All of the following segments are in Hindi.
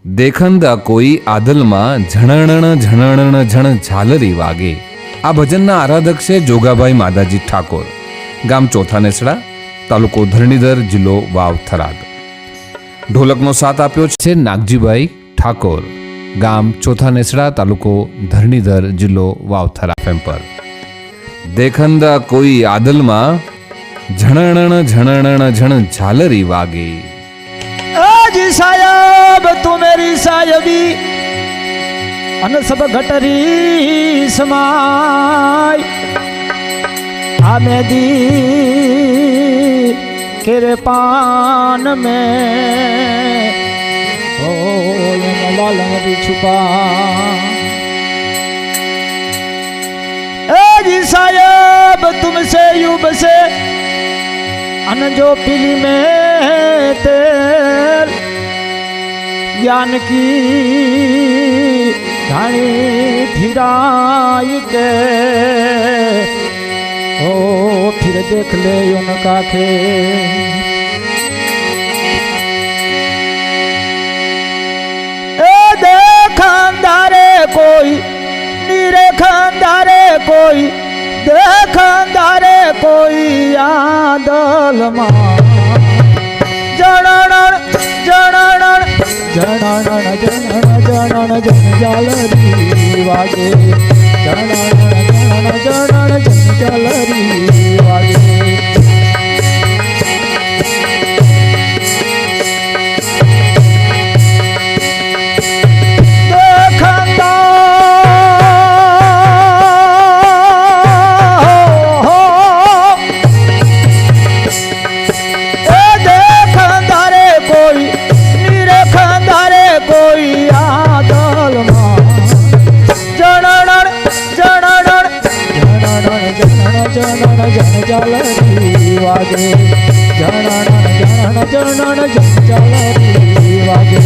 દેખંદા કોઈ આદલમાં ઝણણ ઝણણ ઝણ ઝાલરી વાગે. આ ભજનના આરાધક છે જોગાભાઈ માદાજી ઠાકોર, ગામ ચોથા નેસડા, તાલુકો ધરણીધર, જિલ્લો વાવ થરાદ. ઢોલકનો સાથ આપ્યો છે નાગજીભાઈ ઠાકોર, ગામ ચોથા નેસડા, તાલુકો ધરણીધર, જિલ્લો વાવ થરાદ પર. દેખંદા કોઈ આદલમાં ઝણણ ઝણણ ઝણ ઝાલરી વાગે. जी सायब तू मेरी सायबी अन सब घटरी समाय आ मेदी केरे पान में ओ लालम भी छुपा. ए जी सायब तुमसे युब से अन जो पीली में तेल ज्ञान की घाणी फिराई के ओ फिर देख ले उनका खे. ए देखंदारे कोई नीरे खंदारे कोई देखंदारे कोई आदल मा जणण जणण जणण जणण जणण जन जालरी वागे. जणण जणण जणण जन जालरी वागे. जालरी वागे. जणण जणण जणण जन जालरी वागे.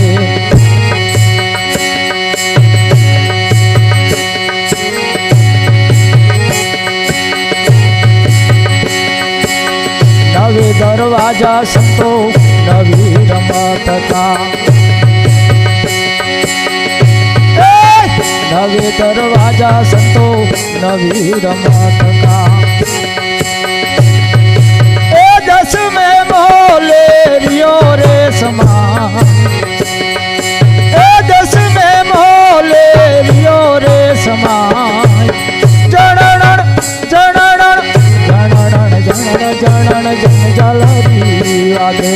नवे दरवाजा संतो नवी रमत का. नवे दरवाजा संतो नवी रमत का. दस में मोले रियो रे समा. दस में मोले रियो रे समा. जणण जणण जणण जणण जणण जन जालरी वागे.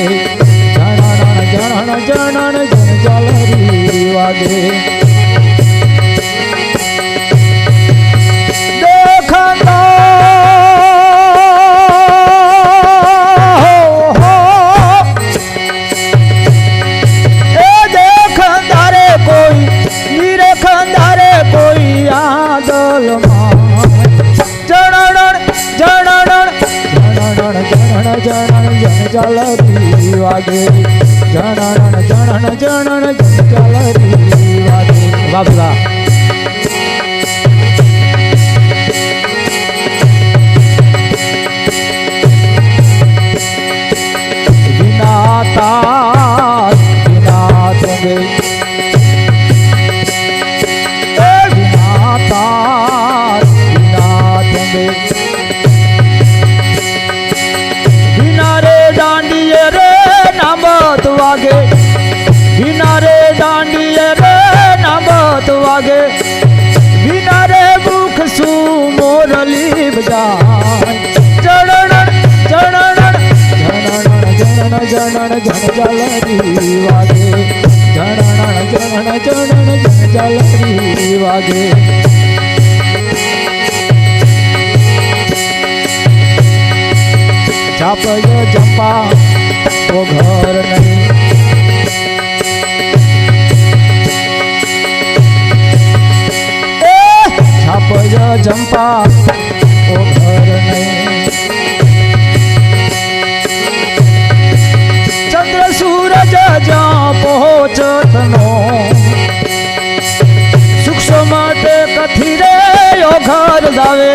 जणण जणण जणण जन जालरी वागे. जालरी वागे. जणण जणण जणण जन जालरी वागे. बाबला बिना तार बिना तुंगे. बिना तार बिना तुंगे. वागे बिना रे डांडिये रे नमत वागे. बिना रे मुख सु मोरली बजाय. जणण जणण जणण जणण जणण जन जालरी वागे. जणण जणण जणण जन जालरी वागे. छापय जंपा वो घर नहीं. छापय जंपा वो घर नहीं. चंद्र सूरज जा पहुंचत नो. सुख सो माटे कथी रे यो घर जावे.